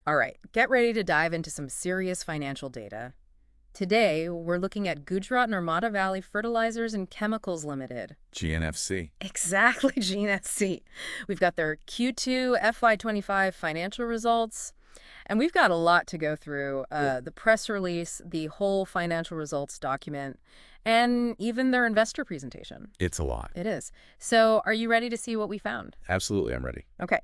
All right, get ready to dive into some serious financial data. Today, we're looking at Gujarat Narmada Valley Fertilizers and Chemicals Limited. GNFC. Exactly, GNFC. We've got their Q2 FY25 financial results, and we've got a lot to go through. The press release, the whole financial results document, and even their investor presentation. It's a lot. It is. So are you ready to see what we found? Absolutely, I'm ready. Okay.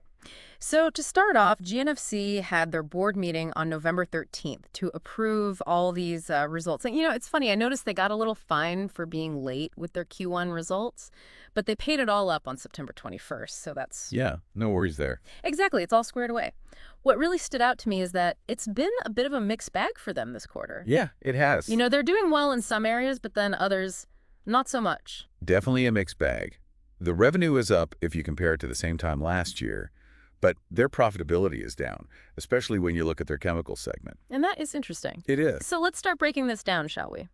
So to start off, GNFC had their board meeting on November 13th to approve all these results. And, it's funny. I noticed they got a little fine for being late with their Q1 results, but they paid it all up on September 21st. So that's... Yeah, no worries there. Exactly. It's all squared away. What really stood out to me is that it's been a bit of a mixed bag for them this quarter. Yeah, it has. They're doing well in some areas, but then others, not so much. Definitely a mixed bag. The revenue is up if you compare it to the same time last year, but their profitability is down, especially when you look at their chemical segment. And that is interesting. It is. So let's start breaking this down, shall we?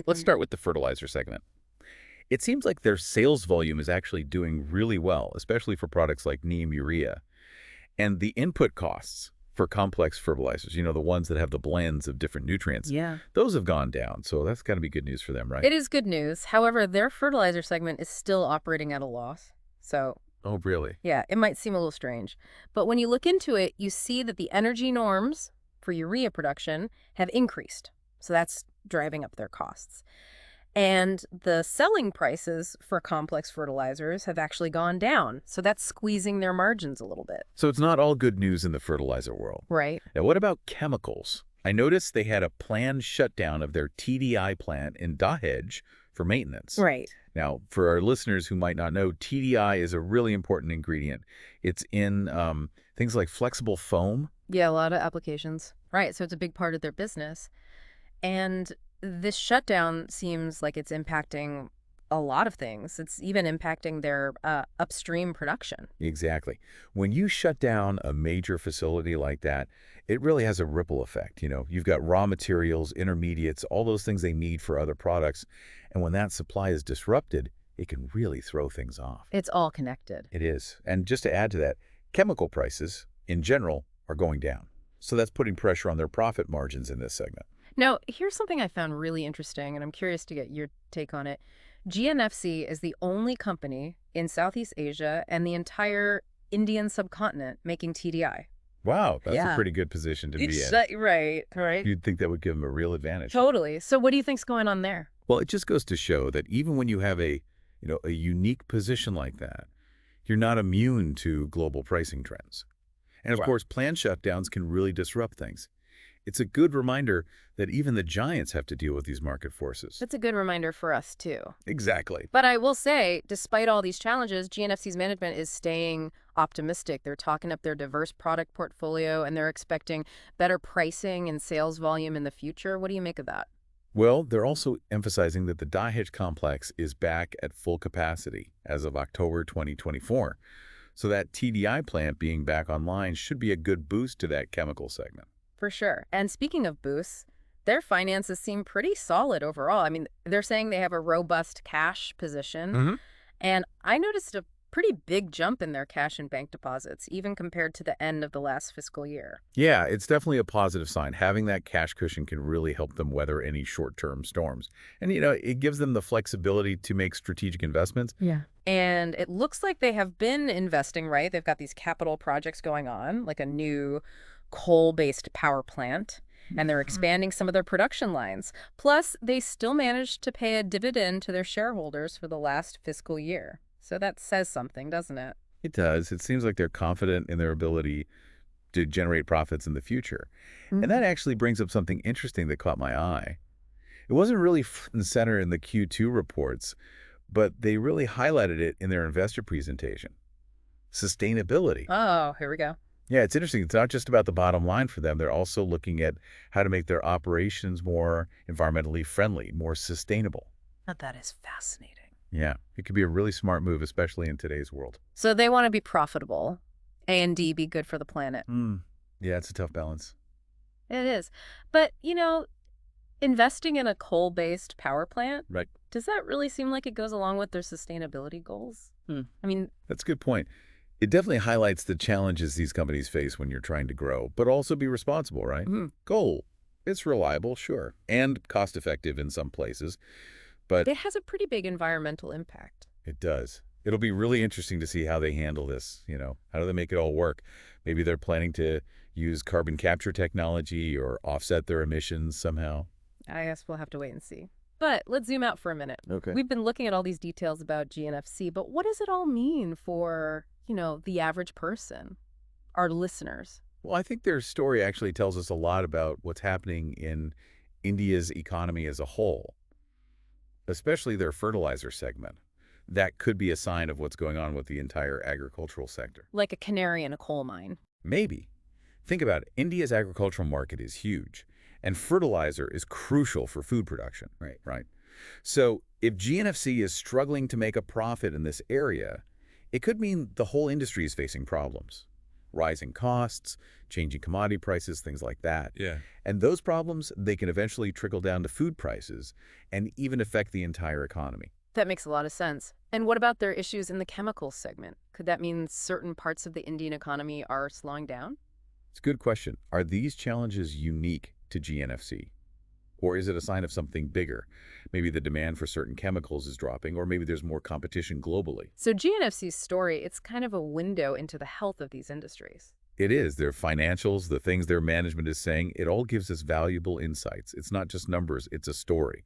Let's start with the fertilizer segment. It seems like their sales volume is actually doing really well, especially for products like neem urea. And the input costs for complex fertilizers, the ones that have the blends of different nutrients, Yeah. those have gone down. So that's got to be good news for them, right? It is good news. However, their fertilizer segment is still operating at a loss. So, Oh, really? yeah, it might seem a little strange. But when you look into it, you see that the energy norms for urea production have increased. So that's driving up their costs. And the selling prices for complex fertilizers have actually gone down. So that's squeezing their margins a little bit. So it's not all good news in the fertilizer world. Right. Now, what about chemicals? I noticed they had a planned shutdown of their TDI plant in Dahej for maintenance. Right. Now, for our listeners who might not know, TDI is a really important ingredient. It's in things like flexible foam. Yeah, a lot of applications. Right. So it's a big part of their business. And this shutdown seems like it's impacting a lot of things. It's even impacting their upstream production. Exactly. When you shut down a major facility like that, it really has a ripple effect. You've got raw materials, intermediates, all those things they need for other products. And when that supply is disrupted, it can really throw things off. It's all connected. It is. And just to add to that, chemical prices, in general, are going down. So that's putting pressure on their profit margins in this segment. Now, here's something I found really interesting, and I'm curious to get your take on it. GNFC is the only company in Southeast Asia and the entire Indian subcontinent making TDI. Wow, that's a Yeah. pretty good position to be in. Right. You'd think that would give them a real advantage. Totally. So what do you think's going on there? Well, it just goes to show that even when you have a unique position like that, you're not immune to global pricing trends. And of Right. course, planned shutdowns can really disrupt things. It's a good reminder that even the giants have to deal with these market forces. That's a good reminder for us, too. Exactly. But I will say, despite all these challenges, GNFC's management is staying optimistic. They're talking up their diverse product portfolio, and they're expecting better pricing and sales volume in the future. What do you make of that? Well, they're also emphasizing that the Dahej complex is back at full capacity as of October 2024. So that TDI plant being back online should be a good boost to that chemical segment. For sure. And speaking of boosts, their finances seem pretty solid overall. I mean, they're saying they have a robust cash position. And I noticed a pretty big jump in their cash and bank deposits, even compared to the end of the last fiscal year. Yeah, it's definitely a positive sign. Having that cash cushion can really help them weather any short-term storms. And, it gives them the flexibility to make strategic investments. Yeah. And it looks like they have been investing, right? They've got these capital projects going on, like a new coal-based power plant, and they're expanding some of their production lines. Plus, they still managed to pay a dividend to their shareholders for the last fiscal year. So that says something, doesn't it? It does. It seems like they're confident in their ability to generate profits in the future. And that actually brings up something interesting that caught my eye. It wasn't really front and center in the Q2 reports, but they really highlighted it in their investor presentation. Sustainability. Oh, here we go. Yeah, it's interesting. It's not just about the bottom line for them. They're also looking at how to make their operations more environmentally friendly, more sustainable. Now, that is fascinating. Yeah, it could be a really smart move, especially in today's world. So they want to be profitable, A&D be good for the planet. Yeah, it's a tough balance. It is. But, investing in a coal-based power plant, Right. does that really seem like it goes along with their sustainability goals? I mean, That's a good point. It definitely highlights the challenges these companies face when you're trying to grow, but also be responsible, right? Mhm. Goal. It's reliable, sure, and cost-effective in some places, but It has a pretty big environmental impact. it does. It'll be really interesting to see how they handle this, How do they make it all work? Maybe they're planning to use carbon capture technology or offset their emissions somehow. I guess we'll have to wait and see. But let's zoom out for a minute. Okay. We've been looking at all these details about GNFC, but what does it all mean for, the average person, our listeners? Well, I think their story actually tells us a lot about what's happening in India's economy as a whole, especially their fertilizer segment. That could be a sign of what's going on with the entire agricultural sector. Like a canary in a coal mine. Maybe. Think about it. India's agricultural market is huge, and fertilizer is crucial for food production. Right. So if GNFC is struggling to make a profit in this area, it could mean the whole industry is facing problems. Rising costs, changing commodity prices, things like that. Yeah. And those problems, they can eventually trickle down to food prices and even affect the entire economy. That makes a lot of sense. And what about their issues in the chemicals segment? Could that mean certain parts of the Indian economy are slowing down? It's a good question. Are these challenges unique to GNFC? Or is it a sign of something bigger? Maybe the demand for certain chemicals is dropping, or maybe there's more competition globally. So GNFC's story, it's kind of a window into the health of these industries. It is. Their financials, the things their management is saying, it all gives us valuable insights. It's not just numbers, it's a story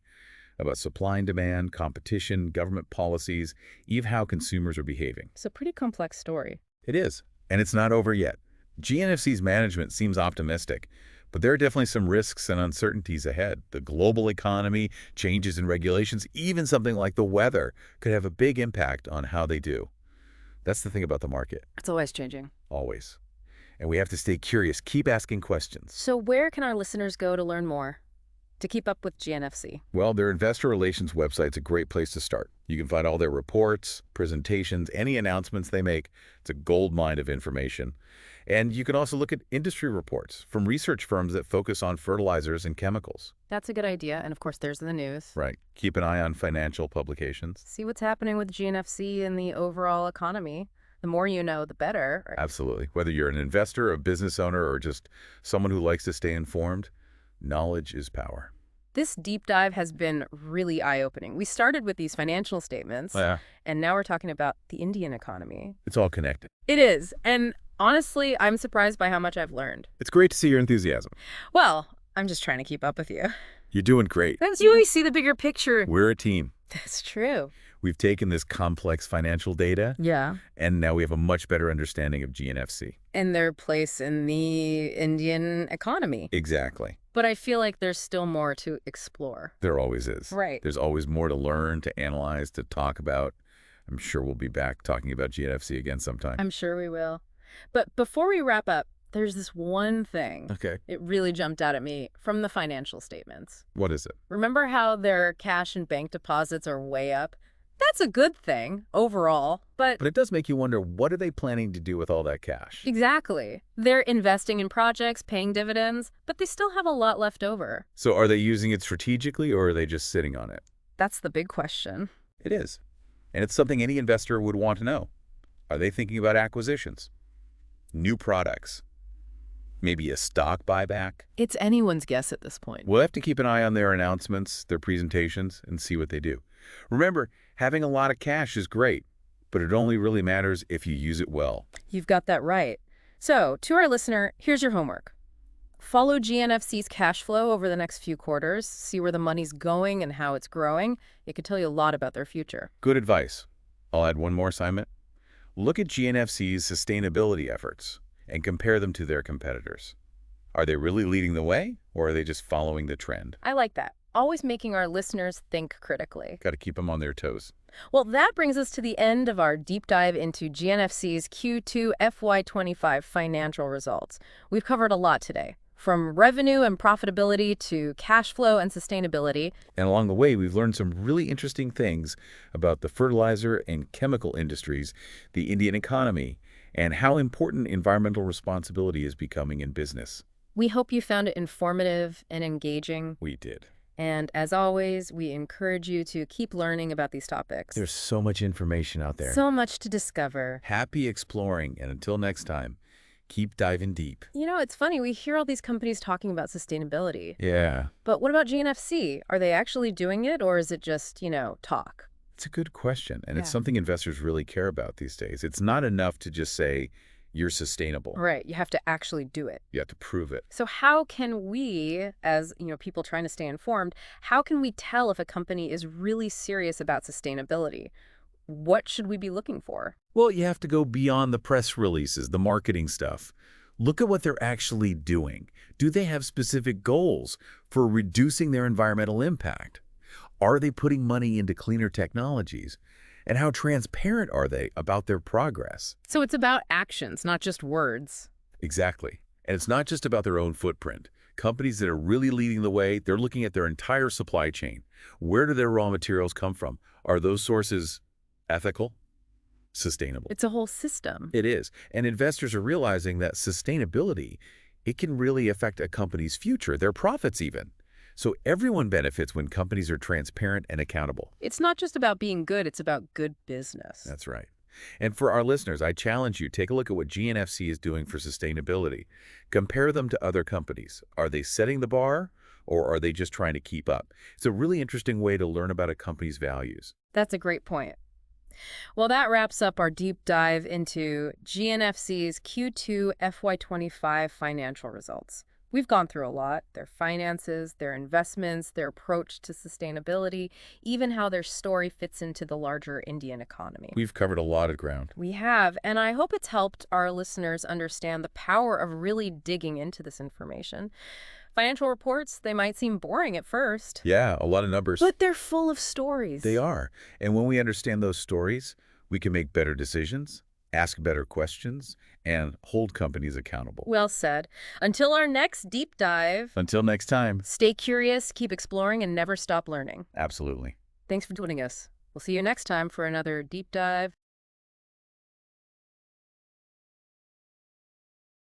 about supply and demand, competition, government policies, even how consumers are behaving. It's a pretty complex story. It is. And it's not over yet. GNFC's management seems optimistic, but there are definitely some risks and uncertainties ahead. The global economy, changes in regulations, even something like the weather could have a big impact on how they do. That's the thing about the market, It's always changing. always. And we have to stay curious, keep asking questions. So where can our listeners go to learn more, to keep up with GNFC? Well, their investor relations website's a great place to start. You can find all their reports, presentations, any announcements they make. It's a gold mine of information. And you can also look at industry reports from research firms that focus on fertilizers and chemicals. That's a good idea. And of course, there's the news. Right. Keep an eye on financial publications. See what's happening with GNFC and the overall economy. The more you know, the better. Right? Absolutely. Whether you're an investor, a business owner, or just someone who likes to stay informed, knowledge is power. This deep dive has been really eye-opening. We started with these financial statements, and now we're talking about the Indian economy. It's all connected. It is. And honestly, I'm surprised by how much I've learned. It's great to see your enthusiasm. Well, I'm just trying to keep up with you. You're doing great. You always see the bigger picture. We're a team. That's true. We've taken this complex financial data, Yeah. and now we have a much better understanding of GNFC. And their place in the Indian economy. Exactly. But I feel like there's still more to explore. There always is. Right. There's always more to learn, to analyze, to talk about. I'm sure we'll be back talking about GNFC again sometime. I'm sure we will. But before we wrap up, there's this one thing. Okay. It really jumped out at me from the financial statements. What is it? Remember how their cash and bank deposits are way up? That's a good thing overall, but But it does make you wonder, what are they planning to do with all that cash? exactly. They're investing in projects, paying dividends, but they still have a lot left over. So are they using it strategically, or are they just sitting on it? That's the big question. It is. And it's something any investor would want to know. Are they thinking about acquisitions? New products? Maybe a stock buyback? It's anyone's guess at this point. We'll have to keep an eye on their announcements, their presentations, and see what they do. Remember, having a lot of cash is great, but it only really matters if you use it well. You've got that right. So, to our listener, here's your homework. Follow GNFC's cash flow over the next few quarters, see where the money's going and how it's growing. It could tell you a lot about their future. Good advice. I'll add one more assignment. Look at GNFC's sustainability efforts and compare them to their competitors. Are they really leading the way, or are they just following the trend? I like that. Always making our listeners think critically. Got to keep them on their toes. Well, that brings us to the end of our deep dive into GNFC's Q2 FY25 financial results. We've covered a lot today, from revenue and profitability to cash flow and sustainability. And along the way, we've learned some really interesting things about the fertilizer and chemical industries, the Indian economy, and how important environmental responsibility is becoming in business. We hope you found it informative and engaging. We did. And as always, we encourage you to keep learning about these topics. There's so much information out there. So much to discover. Happy exploring, and until next time, keep diving deep. It's funny, we hear all these companies talking about sustainability. Yeah, But what about GNFC? Are they actually doing it, or is it just, talk? it's a good question, and it's Yeah. something investors really care about these days. It's not enough to just say you're sustainable. Right, you have to actually do it. You have to prove it. So how can we, as people trying to stay informed, how can we tell if a company is really serious about sustainability? What should we be looking for? Well, you have to go beyond the press releases, the marketing stuff. Look at what they're actually doing. Do they have specific goals for reducing their environmental impact? Are they putting money into cleaner technologies? And how transparent are they about their progress? So it's about actions, not just words. Exactly. And it's not just about their own footprint. Companies that are really leading the way, they're looking at their entire supply chain. Where do their raw materials come from? Are those sources ethical? Sustainable? It's a whole system. It is. And investors are realizing that sustainability, it can really affect a company's future, their profits even. So everyone benefits when companies are transparent and accountable. It's not just about being good, it's about good business. That's right. And for our listeners, I challenge you, take a look at what GNFC is doing for sustainability. Compare them to other companies. Are they setting the bar, or are they just trying to keep up? It's a really interesting way to learn about a company's values. That's a great point. Well, that wraps up our deep dive into GNFC's Q2 FY25 financial results. We've gone through a lot: their finances, their investments, their approach to sustainability, even how their story fits into the larger Indian economy. We've covered a lot of ground. We have, and I hope it's helped our listeners understand the power of really digging into this information. Financial reports, they might seem boring at first, Yeah, a lot of numbers. but they're full of stories. They are. And when we understand those stories, we can make better decisions, ask better questions, and hold companies accountable. Well said. Until our next deep dive, Until next time. stay curious, keep exploring, and never stop learning. Absolutely. Thanks for joining us. We'll see you next time for another deep dive